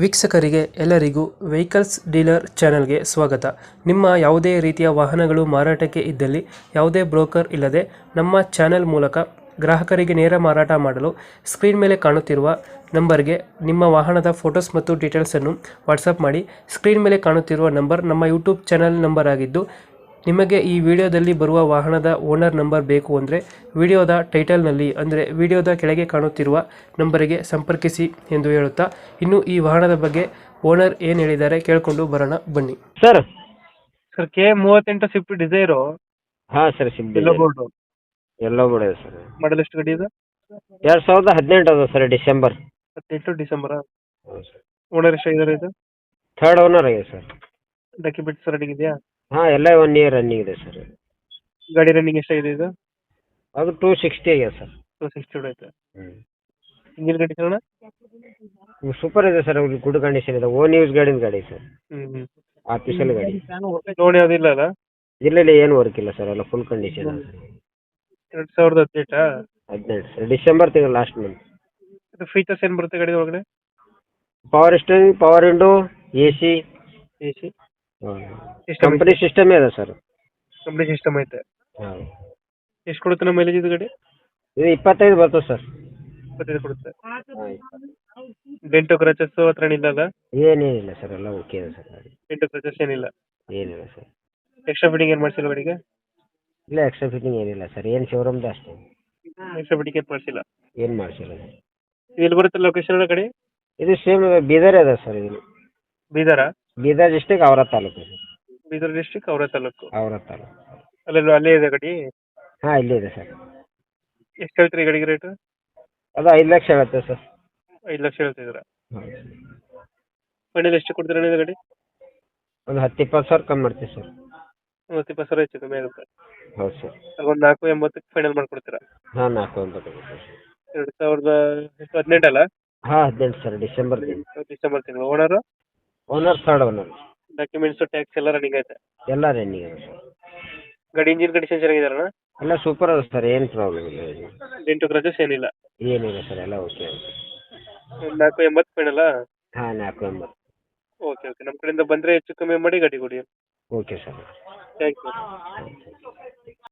ವೀಕ್ಷಕರಿಗೆ ಎಲ್ಲರಿಗೂ vehicles dealer ಚಾನೆಲ್ಗೆ ಸ್ವಾಗತ. ನಿಮ್ಮ ಯಾವುದೇ ರೀತಿಯ ವಾಹನಗಳು ಮಾರಾಟಕ್ಕೆ ಇದ್ದಲ್ಲಿ ಯಾವುದೇ ಬ್ರೋಕರ್ ಇಲ್ಲದೆ ನಮ್ಮ ಚಾನೆಲ್ ಮೂಲಕ ಗ್ರಾಹಕರಿಗೆ ನೇರ ಮಾರಾಟ ಮಾಡಲು ಸ್ಕ್ರೀನ್ ಮೇಲೆ ಕಾಣುತ್ತಿರುವ ನಂಬರ್ಗೆ ನಿಮ್ಮ ವಾಹನದ ಫೋಟೋಸ್ ಮತ್ತು ಡೀಟೇಲ್ಸನ್ನು ವಾಟ್ಸಪ್ ಮಾಡಿ. ಸ್ಕ್ರೀನ್ ಮೇಲೆ ಕಾಣುತ್ತಿರುವ ನಂಬರ್ ನಮ್ಮ ಯೂಟ್ಯೂಬ್ ಚಾನೆಲ್ ನಂಬರ್ ಆಗಿದ್ದು, ನಿಮಗೆ ಈ ವಿಡಿಯೋದಲ್ಲಿ ಬರುವ ವಾಹನದ ಓನರ್ ನಂಬರ್ ಬೇಕು ಅಂದರೆ ವಿಡಿಯೋದ ಟೈಟಲ್ನಲ್ಲಿ ಅಂದರೆ ವಿಡಿಯೋದ ಕೆಳಗೆ ಕಾಣುತ್ತಿರುವ ನಂಬರಿಗೆ ಸಂಪರ್ಕಿಸಿ ಎಂದು ಹೇಳುತ್ತಾ, ಇನ್ನು ಈ ವಾಹನದ ಬಗ್ಗೆ ಓನರ್ ಏನು ಹೇಳಿದ್ದಾರೆ ಕೇಳಿಕೊಂಡು ಬರೋಣ ಬನ್ನಿ. Sir sir K38 Swift Dzire ಹಾಂ ಸರ್ ಸಿಗ್ಬಿಡಿ ಎಲ್ಲೋ ಬೋರ್ಡು ಎಲ್ಲೋ ಬಿಡಿದೆ ಸರ್. ಮಾಡಲ್ ಎಷ್ಟು ಗಡಿ ಇದೆ? 2018 ಅದು ಸರ್, ಡಿಸೆಂಬರ್. 18 ಡಿಸೆಂಬರ್. ಹೌದು ಸರ್. ಓನರ್ ಎಷ್ಟಾಗಿದ್ದಾರೆ ಇದು? ಥರ್ಡ್ ಓನರ್ ಆಗಿದೆ ಸರ್. ಡಾಕ್ಯುಮೆಂಟ್ಸ್ ರೆಡಿ ಇದೆಯಾ? ಹಾಂ ಎಲ್ಲ 1 ಇಯರ್ ರನ್ನಿಂಗ್ ಇದೆ ಸರ್. ಗಾಡಿ ರನ್ನಿಂಗ್ ಎಷ್ಟಾಗಿದೆ ಇದು? ಅದು 260 ಆಗಿದೆ ಸರ್. 260 ಐತೆ. ಹ್ಞೂ ಇಂಜಿನ್ ಕಂಡೀಷನ್? ಸೂಪರ್ ಇದೆ ಸರ್, ಗುಡ್ ಕಂಡೀಷನ್ ಇದೆ. ಓನ್ ಯೂಸ್ ಗಾಡಿನ ಗಾಡಿ ಸರ್, ಹ್ಞೂ ಆಫೀಸಲ್ಲಿ ಗಾಡಿ. ಲೋನ್ ಯಾವುದಿಲ್ಲ ಅಲ್ಲ? ಇಲ್ಲ ಏನು ವರ್ಕ್ ಇಲ್ಲ ಸರ್, ಎಲ್ಲ ಫುಲ್ ಕಂಡೀಷನ್ ಇದೆ ಸರ್. 2018 18 ಸರ್, ಡಿಸೆಂಬರ್ ತಿಂಗಳು ಲಾಸ್ಟ್ ಮಂತ್. ಫೀಚರ್ಸ್ ಏನು ಬರುತ್ತೆ ಗಾಡಿ ಒಳಗಡೆ? Power steering, power window, AC. AC company ಸಿಸ್ಟಮೇ ಇದೆ ಸರ್. ಕಂಪ್ನಿ ಸಿಸ್ಟಮ್ ಐತೆ. ಹಾಂ, ಎಷ್ಟು ಕೊಡುತ್ತೆ ನಮ್ಮ ಮೈಲೇಜ್ ಇದು ಗಾಡಿ? ಇದು 25 ಬರ್ತದೆ ಸರ್. 25 ಕೊಡುತ್ತೆ. ಹಾಂ, ಡೆಂಟು ಕ್ರಚಸ್ ಹತ್ರ ಏನಿಲ್ಲ ಅಲ್ಲ? ಏನೇನಿಲ್ಲ ಸರ್, ಎಲ್ಲ ಓಕೆ ಇದೆ ಸರ್ ಗಾಡಿ. ಡೆಂಟು ಕ್ರಚಸ್ ಏನಿಲ್ಲ? ಏನಿಲ್ಲ ಸರ್. ಎಕ್ಸ್ಟ್ರಾ ಫಿಟ್ಟಿಂಗ್ ಏನು ಮಾಡಿಸಿಲ್ಲ ಗಾಡಿಗೆ? ಇಲ್ಲ, ಎಕ್ಸ್ಟ್ರಾ ಫಿಟ್ಟಿಂಗ್ ಏನಿಲ್ಲ ಸರ್, ಏನು ಶೋರೂಮ್ದು ಅಷ್ಟೇ. ಎಕ್ಸ್ಟ್ರಾ ಫಿಟ್ಟಿಂಗ್ ಏನು ಮಾಡಿಸಿಲ್ಲ? ಏನು ಮಾಡಿಸಿಲ್ಲ ಸರ್. ಇದು ಎಲ್ಲಿ ಬರುತ್ತೆ ಲೊಕೇಶನ್ ಗಾಡಿ? ಇದು ಸೇಮ್ ಬೀದರ್ ಇದೆ ಸರ್. ಇದು ಬೀದರಾ? ಬೀದರ್ ಡಿಸ್ಟಿಕ್, ಅವರ ತಾಲೂಕು ಸರ್. ಬೀದರ್ ಡಿಸ್ಟಿಕ್, ಅವರ ತಾಲೂಕು. ಅವರ ತಾಲೂಕು. ಅಲ್ಲೇ ಇದೆ ಗಾಡಿ? ಹಾಂ, ಇಲ್ಲೇ ಇದೆ ಸರ್. ಎಷ್ಟು ಹೇಳ್ತೀರಿ ಗಾಡಿಗೆ ರೇಟು? ಅದು 5 ಲಕ್ಷ ಆಗುತ್ತೆ ಸರ್. 5 ಲಕ್ಷ ಹೇಳ್ತಿದ್ದೀರಾ? ಹೌದು. ಫೈನಲ್ ಎಷ್ಟು ಕೊಡ್ತೀರಾ ನೀವು ಗಾಡಿ? ಒಂದು 10-20 ಸಾವಿರ ಕಮ್ಮಿ ಮಾಡ್ತೀವಿ ಸರ್. 20 ಸಾವಿರ ಹೆಚ್ಚು ಕಮ್ಮಿ ಆಗುತ್ತೆ. ಹೌದು ಸರ್. ಒಂದು 480 ಫೈನಲ್ ಮಾಡ್ಕೊಡ್ತೀರಾ? ಹಾಂ, 480. 2018 ಅಲ್ಲ? ಹಾಂ, 18 ಸರ್, ಡಿಸೆಂಬರ್ ತಿಂಗಳು. ಡಿಸೆಂಬರ್ ತಿಂಗಳು. Owner? Owner third owner. Documents tax ಎಲ್ಲ ರನ್ನಿಂಗ್ ಐತೆ? ಎಲ್ಲ ರನ್ನಿಂಗ್ ಇದೆ ಸರ್. ಗಾಡಿ ಇಂಜಿನ್ ಕಂಡೀಷನ್ ಚೆನ್ನಾಗಿದಾರಣ? ಎಲ್ಲ ಸೂಪರ್ ಅದ ಸರ್, ಏನು ಪ್ರಾಬ್ಲಮ್ ಇಲ್ಲ. ಡೆಂಟು ಕ್ರಚಸ್ ಏನಿಲ್ಲ? ಏನಿಲ್ಲ ಸರ್, ಎಲ್ಲ ಓಕೆ ಇದೆ ಸರ್. 480 ಫೈನಲ್ಲ? ಹಾಂ, 480. ಓಕೆ ನಮ್ಮ ಕಡೆಯಿಂದ ಬಂದರೆ ಹೆಚ್ಚು ಕಮ್ಮಿ ಮಾಡಿ ಗಾಡಿ ಕೊಡಿ. Okay sir. Thank you.